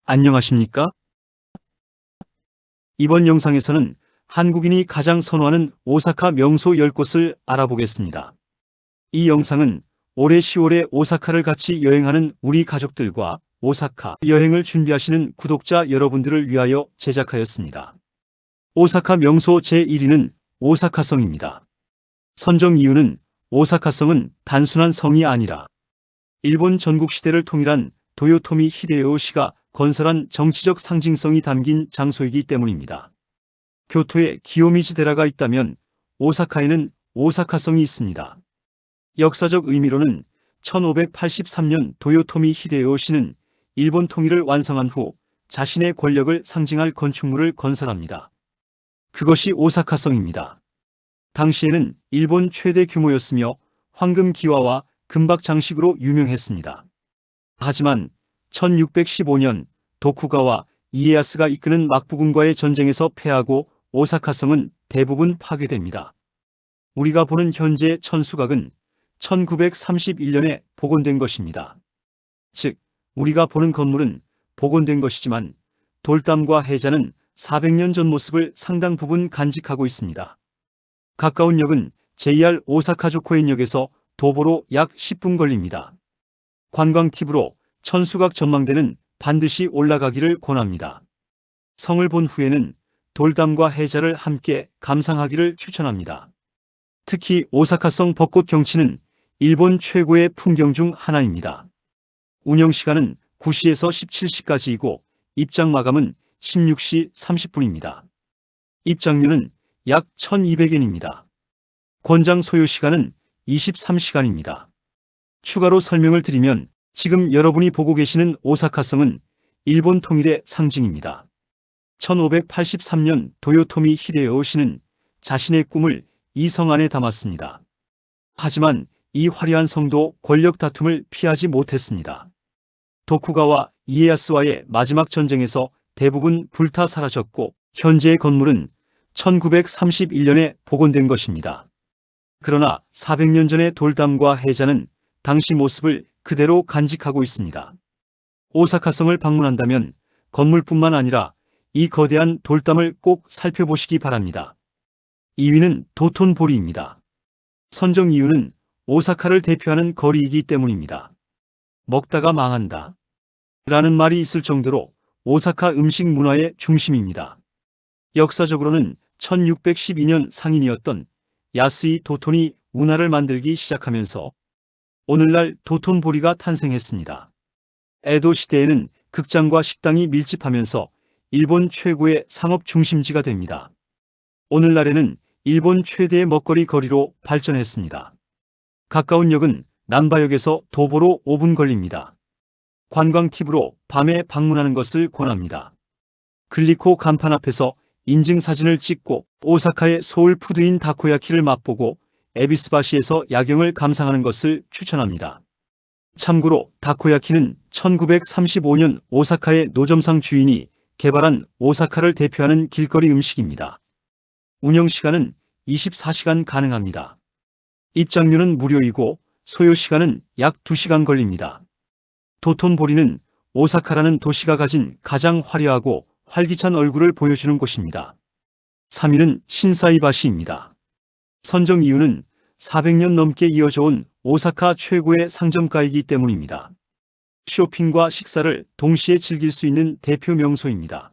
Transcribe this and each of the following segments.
안녕하십니까? 이번 영상에서는 한국인이 가장 선호하는 오사카 명소 10곳을 알아보겠습니다. 이 영상은 올해 10월에 오사카를 같이 여행하는 우리 가족들과 오사카 여행을 준비하시는 구독자 여러분들을 위하여 제작하였습니다. 오사카 명소 제1위는 오사카성입니다. 선정 이유는 오사카성은 단순한 성이 아니라 일본 전국시대를 통일한 도요토미 히데요시가 건설한 정치적 상징성이 담긴 장소이기 때문입니다. 교토에 기요미지데라가 있다면 오사카에는 오사카성이 있습니다. 역사적 의미로는 1583년 도요토미 히데요시는 일본 통일을 완성한 후 자신의 권력을 상징할 건축물을 건설합니다. 그것이 오사카성입니다. 당시에는 일본 최대 규모였으며 황금 기와와 금박 장식으로 유명했습니다. 하지만 1615년 도쿠가와 이에야스가 이끄는 막부군과의 전쟁에서 패하고 오사카성은 대부분 파괴됩니다. 우리가 보는 현재의 천수각은 1931년에 복원된 것입니다. 즉, 우리가 보는 건물은 복원된 것이지만 돌담과 해자는 400년 전 모습을 상당 부분 간직하고 있습니다. 가까운 역은 JR 오사카조코엔역에서 도보로 약 10분 걸립니다. 관광 팁으로 천수각 전망대는 반드시 올라가기를 권합니다. 성을 본 후에는 돌담과 해자를 함께 감상하기를 추천합니다. 특히 오사카성 벚꽃 경치는 일본 최고의 풍경 중 하나입니다. 운영시간은 9시에서 17시까지이고 입장 마감은 16시 30분입니다. 입장료는 약 1,200엔입니다. 권장 소요시간은 23시간입니다. 추가로 설명을 드리면 지금 여러분이 보고 계시는 오사카성은 일본 통일의 상징입니다. 1583년 도요토미 히데요시는 자신의 꿈을 이 성 안에 담았습니다. 하지만 이 화려한 성도 권력 다툼을 피하지 못했습니다. 도쿠가와 이에야스와의 마지막 전쟁에서 대부분 불타 사라졌고 현재의 건물은 1931년에 복원된 것입니다. 그러나 400년 전의 돌담과 해자는 당시 모습을 그대로 간직하고 있습니다. 오사카성을 방문한다면 건물뿐만 아니라 이 거대한 돌담을 꼭 살펴보시기 바랍니다. 2위는 도톤보리입니다. 선정 이유는 오사카를 대표하는 거리이기 때문입니다. 먹다가 망한다 라는 말이 있을 정도로 오사카 음식 문화의 중심입니다. 역사적으로는 1612년 상인이었던 야스이 도톤이 운하를 만들기 시작하면서 오늘날 도톤보리가 탄생했습니다. 에도 시대에는 극장과 식당이 밀집하면서 일본 최고의 상업 중심지가 됩니다. 오늘날에는 일본 최대의 먹거리 거리로 발전했습니다. 가까운 역은 난바역에서 도보로 5분 걸립니다. 관광 팁으로 밤에 방문하는 것을 권합니다. 글리코 간판 앞에서 인증 사진을 찍고 오사카의 소울푸드인 다코야키를 맛보고 에비스바시에서 야경을 감상하는 것을 추천합니다. 참고로 다코야키는 1935년 오사카의 노점상 주인이 개발한 오사카를 대표하는 길거리 음식입니다. 운영시간은 24시간 가능합니다. 입장료는 무료이고 소요시간은 약 2시간 걸립니다. 도톤보리는 오사카라는 도시가 가진 가장 화려하고 활기찬 얼굴을 보여주는 곳입니다. 3위는 신사이바시입니다. 선정 이유는 400년 넘게 이어져온 오사카 최고의 상점가이기 때문입니다. 쇼핑과 식사를 동시에 즐길 수 있는 대표 명소입니다.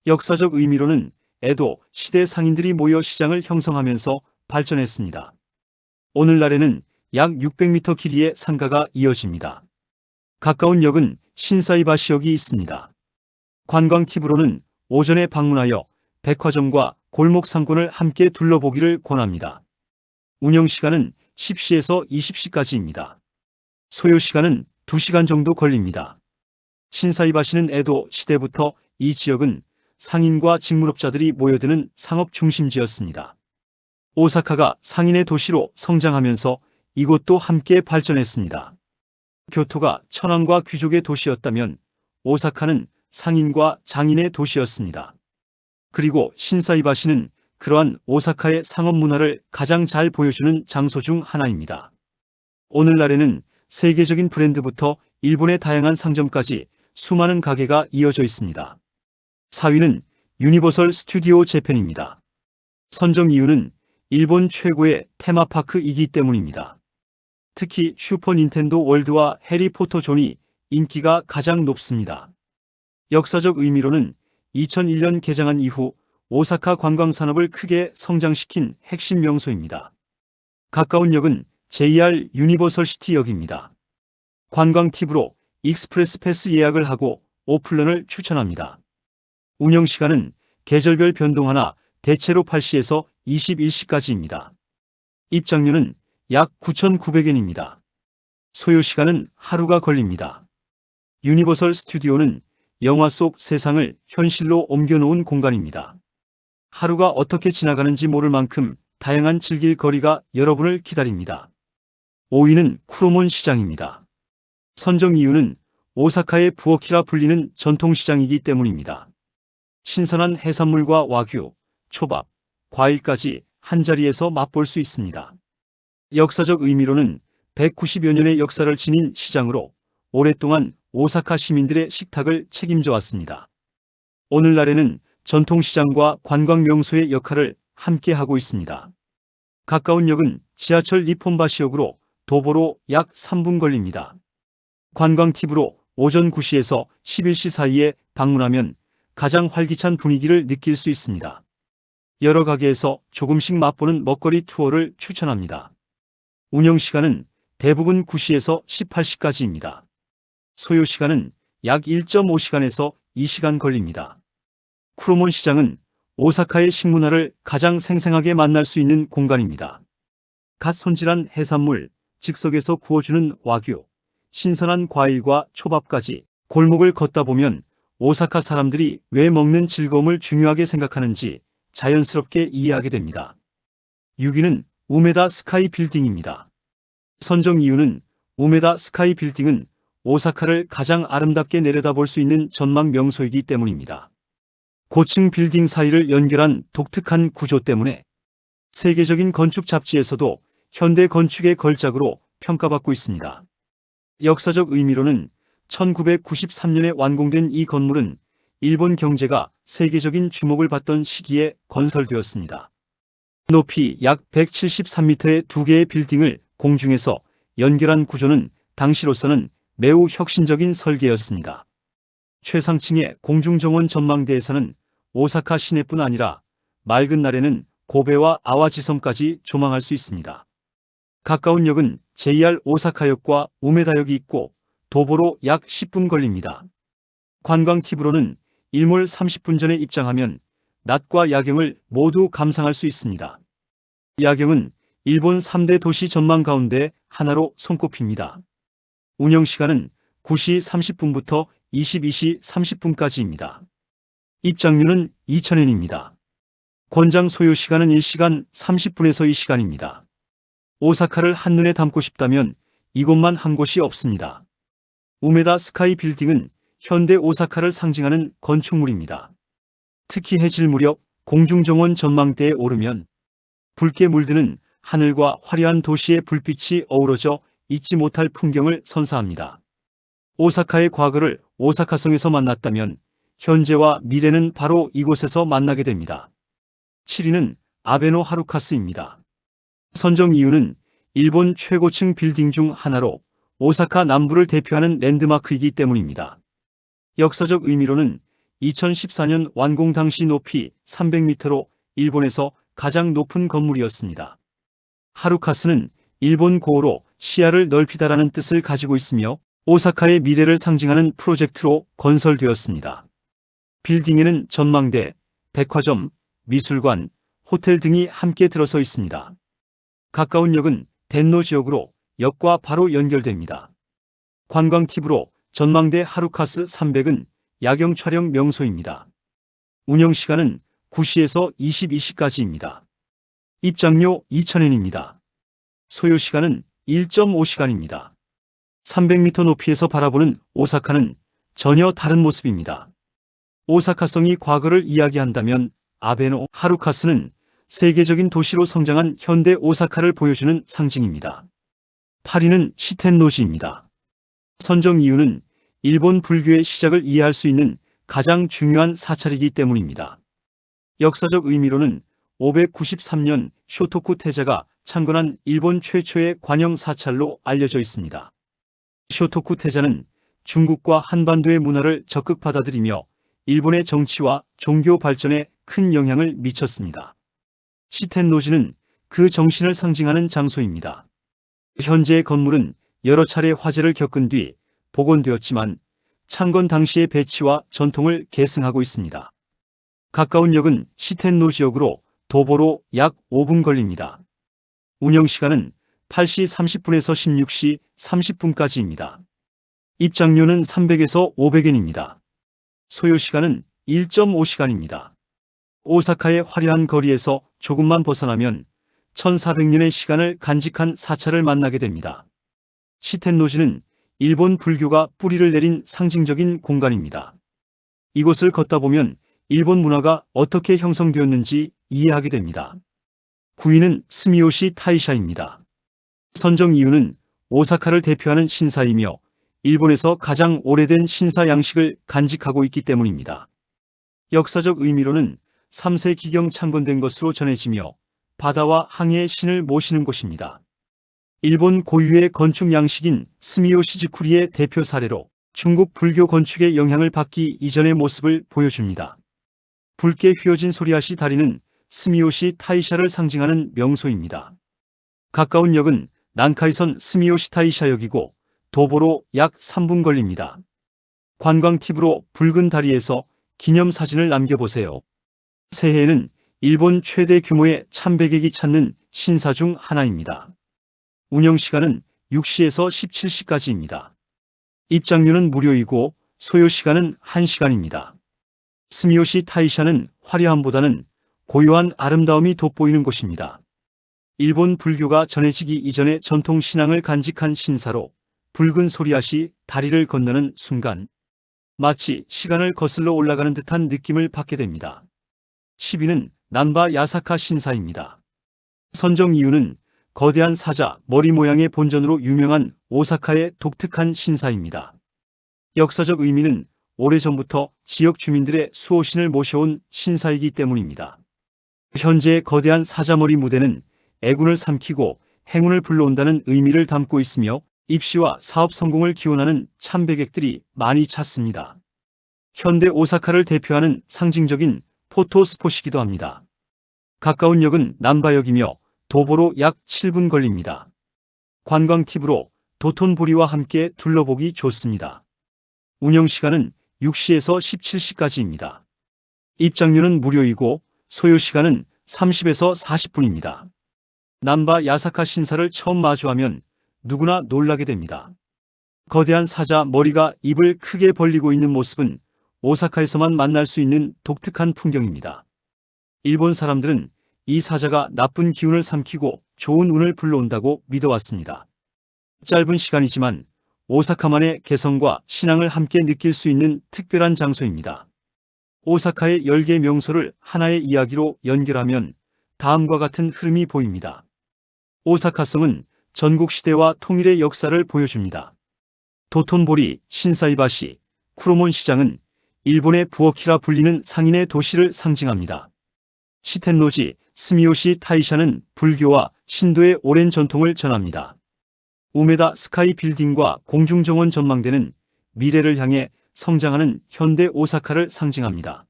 역사적 의미로는 에도 시대 상인들이 모여 시장을 형성하면서 발전했습니다. 오늘날에는 약 600m 길이의 상가가 이어집니다. 가까운 역은 신사이바시역이 있습니다. 관광 팁으로는 오전에 방문하여 백화점과 골목 상권을 함께 둘러보기를 권합니다. 운영시간은 10시에서 20시까지입니다. 소요시간은 2시간 정도 걸립니다. 신사이바시는 에도 시대부터 이 지역은 상인과 직물업자들이 모여드는 상업 중심지였습니다. 오사카가 상인의 도시로 성장하면서 이곳도 함께 발전했습니다. 교토가 천황과 귀족의 도시였다면 오사카는 상인과 장인의 도시였습니다. 그리고 신사이바시는 그러한 오사카의 상업 문화를 가장 잘 보여주는 장소 중 하나입니다. 오늘날에는 세계적인 브랜드부터 일본의 다양한 상점까지 수많은 가게가 이어져 있습니다. 4위는 유니버설 스튜디오 재팬입니다. 선정 이유는 일본 최고의 테마파크이기 때문입니다. 특히 슈퍼 닌텐도 월드와 해리포터 존이 인기가 가장 높습니다. 역사적 의미로는 2001년 개장한 이후 오사카 관광산업을 크게 성장시킨 핵심 명소입니다. 가까운 역은 JR 유니버설시티역입니다. 관광 팁으로 익스프레스 패스 예약을 하고 오플런을 추천합니다. 운영시간은 계절별 변동하나 대체로 8시에서 21시까지입니다. 입장료는 약 9,900엔입니다. 소요시간은 하루가 걸립니다. 유니버설 스튜디오는 영화 속 세상을 현실로 옮겨놓은 공간입니다. 하루가 어떻게 지나가는지 모를 만큼 다양한 즐길 거리가 여러분을 기다립니다. 5위는 쿠로몬 시장입니다. 선정 이유는 오사카의 부엌이라 불리는 전통시장이기 때문입니다. 신선한 해산물과 와규, 초밥, 과일까지 한자리에서 맛볼 수 있습니다. 역사적 의미로는 190여 년의 역사를 지닌 시장으로 오랫동안 오사카 시민들의 식탁을 책임져 왔습니다. 오늘날에는 전통시장과 관광명소의 역할을 함께 하고 있습니다. 가까운 역은 지하철 니폰바시역으로 도보로 약 3분 걸립니다. 관광 팁으로 오전 9시에서 11시 사이에 방문하면 가장 활기찬 분위기를 느낄 수 있습니다. 여러 가게에서 조금씩 맛보는 먹거리 투어를 추천합니다. 운영시간은 대부분 9시에서 18시까지입니다. 소요시간은 약 1.5시간에서 2시간 걸립니다. 쿠로몬 시장은 오사카의 식문화를 가장 생생하게 만날 수 있는 공간입니다. 갓 손질한 해산물, 즉석에서 구워주는 와규, 신선한 과일과 초밥까지 골목을 걷다 보면 오사카 사람들이 왜 먹는 즐거움을 중요하게 생각하는지 자연스럽게 이해하게 됩니다. 6위는 우메다 스카이 빌딩입니다. 선정 이유는 우메다 스카이 빌딩은 오사카를 가장 아름답게 내려다볼 수 있는 전망 명소이기 때문입니다. 고층 빌딩 사이를 연결한 독특한 구조 때문에 세계적인 건축 잡지에서도 현대 건축의 걸작으로 평가받고 있습니다. 역사적 의미로는 1993년에 완공된 이 건물은 일본 경제가 세계적인 주목을 받던 시기에 건설되었습니다. 높이 약 173m의 두 개의 빌딩을 공중에서 연결한 구조는 당시로서는 매우 혁신적인 설계였습니다. 최상층의 공중정원 전망대에서는 오사카 시내뿐 아니라 맑은 날에는 고베와 아와지섬까지 조망할 수 있습니다. 가까운 역은 JR 오사카역과 우메다역이 있고 도보로 약 10분 걸립니다. 관광 팁으로는 일몰 30분 전에 입장하면 낮과 야경을 모두 감상할 수 있습니다. 야경은 일본 3대 도시 전망 가운데 하나로 손꼽힙니다. 운영시간은 9시 30분부터 22시 30분까지입니다. 입장료는 2,000엔입니다. 권장 소요시간은 1시간 30분에서 2시간입니다. 오사카를 한눈에 담고 싶다면 이곳만 한 곳이 없습니다. 우메다 스카이 빌딩은 현대 오사카를 상징하는 건축물입니다. 특히 해질 무렵 공중정원 전망대에 오르면 붉게 물드는 하늘과 화려한 도시의 불빛이 어우러져 잊지 못할 풍경을 선사합니다. 오사카의 과거를 오사카성에서 만났다면 현재와 미래는 바로 이곳에서 만나게 됩니다. 7위는 아베노 하루카스입니다. 선정 이유는 일본 최고층 빌딩 중 하나로 오사카 남부를 대표하는 랜드마크이기 때문입니다. 역사적 의미로는 2014년 완공 당시 높이 300m로 일본에서 가장 높은 건물이었습니다. 하루카스는 일본 고어로 시야를 넓히다라는 뜻을 가지고 있으며 오사카의 미래를 상징하는 프로젝트로 건설되었습니다. 빌딩에는 전망대, 백화점, 미술관, 호텔 등이 함께 들어서 있습니다. 가까운 역은 덴노 지역으로 역과 바로 연결됩니다. 관광 팁으로 전망대 하루카스 300은 야경 촬영 명소입니다. 운영시간은 9시에서 22시까지입니다. 입장료 2,000엔입니다. 소요시간은 1.5시간입니다. 300m 높이에서 바라보는 오사카는 전혀 다른 모습입니다. 오사카성이 과거를 이야기한다면 아베노 하루카스는 세계적인 도시로 성장한 현대 오사카를 보여주는 상징입니다. 8위는 시텐노지입니다. 선정 이유는 일본 불교의 시작을 이해할 수 있는 가장 중요한 사찰이기 때문입니다. 역사적 의미로는 593년 쇼토쿠 태자가 창건한 일본 최초의 관영 사찰로 알려져 있습니다. 쇼토쿠 태자는 중국과 한반도의 문화를 적극 받아들이며 일본의 정치와 종교 발전에 큰 영향을 미쳤습니다. 시텐노지는 그 정신을 상징하는 장소입니다. 현재의 건물은 여러 차례 화재를 겪은 뒤 복원되었지만 창건 당시의 배치와 전통을 계승하고 있습니다. 가까운 역은 시텐노지역으로 도보로 약 5분 걸립니다. 운영시간은 8시 30분에서 16시 30분까지입니다. 입장료는 300에서 500엔입니다. 소요시간은 1.5시간입니다. 오사카의 화려한 거리에서 조금만 벗어나면 1400년의 시간을 간직한 사찰을 만나게 됩니다. 시텐노지는 일본 불교가 뿌리를 내린 상징적인 공간입니다. 이곳을 걷다 보면 일본 문화가 어떻게 형성되었는지 이해하게 됩니다. 구인은 스미요시 타이샤입니다. 선정 이유는 오사카를 대표하는 신사이며 일본에서 가장 오래된 신사 양식을 간직하고 있기 때문입니다. 역사적 의미로는 3세기경 창건된 것으로 전해지며 바다와 항해의 신을 모시는 곳입니다. 일본 고유의 건축 양식인 스미요시즈쿠리의 대표 사례로 중국 불교 건축의 영향을 받기 이전의 모습을 보여줍니다. 붉게 휘어진 소리아시 다리는 스미요시 타이샤를 상징하는 명소입니다. 가까운 역은 난카이선 스미요시 타이샤역이고 도보로 약 3분 걸립니다. 관광 팁으로 붉은 다리에서 기념사진을 남겨보세요. 새해에는 일본 최대 규모의 참배객이 찾는 신사 중 하나입니다. 운영시간은 6시에서 17시까지입니다. 입장료는 무료이고 소요시간은 1시간입니다. 스미요시 타이샤는 화려함보다는 고요한 아름다움이 돋보이는 곳입니다. 일본 불교가 전해지기 이전의 전통 신앙을 간직한 신사로 붉은 소리아시 다리를 건너는 순간 마치 시간을 거슬러 올라가는 듯한 느낌을 받게 됩니다. 10위는 난바 야사카 신사입니다. 선정 이유는 거대한 사자 머리 모양의 본전으로 유명한 오사카의 독특한 신사입니다. 역사적 의미는 오래전부터 지역 주민들의 수호신을 모셔온 신사이기 때문입니다. 현재의 거대한 사자머리 무대는 애군을 삼키고 행운을 불러온다는 의미를 담고 있으며 입시와 사업 성공을 기원하는 참배객들이 많이 찾습니다. 현대 오사카를 대표하는 상징적인 포토스폿이기도 합니다. 가까운 역은 남바역이며 도보로 약 7분 걸립니다. 관광 팁으로 도톤보리와 함께 둘러보기 좋습니다. 운영시간은 6시에서 17시까지입니다. 입장료는 무료이고 소요시간은 30에서 40분입니다. 난바 야사카 신사를 처음 마주하면 누구나 놀라게 됩니다. 거대한 사자 머리가 입을 크게 벌리고 있는 모습은 오사카에서만 만날 수 있는 독특한 풍경입니다. 일본 사람들은 이 사자가 나쁜 기운을 삼키고 좋은 운을 불러온다고 믿어왔습니다. 짧은 시간이지만 오사카만의 개성과 신앙을 함께 느낄 수 있는 특별한 장소입니다. 오사카의 10개 명소를 하나의 이야기로 연결하면 다음과 같은 흐름이 보입니다. 오사카성은 전국시대와 통일의 역사를 보여줍니다. 도톤보리, 신사이바시, 쿠로몬 시장은 일본의 부어키라 불리는 상인의 도시를 상징합니다. 시텐노지, 스미요시 타이샤는 불교와 신도의 오랜 전통을 전합니다. 우메다 스카이 빌딩과 공중정원 전망대는 미래를 향해 성장하는 현대 오사카를 상징합니다.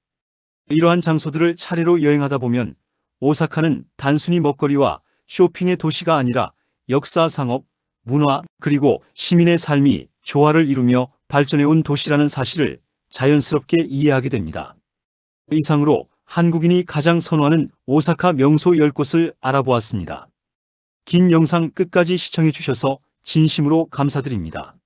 이러한 장소들을 차례로 여행하다 보면 오사카는 단순히 먹거리와 쇼핑의 도시가 아니라 역사, 상업, 문화, 그리고 시민의 삶이 조화를 이루며 발전해온 도시라는 사실을 자연스럽게 이해하게 됩니다. 이상으로 한국인이 가장 선호하는 오사카 명소 10곳을 알아보았습니다. 긴 영상 끝까지 시청해 주셔서 진심으로 감사드립니다.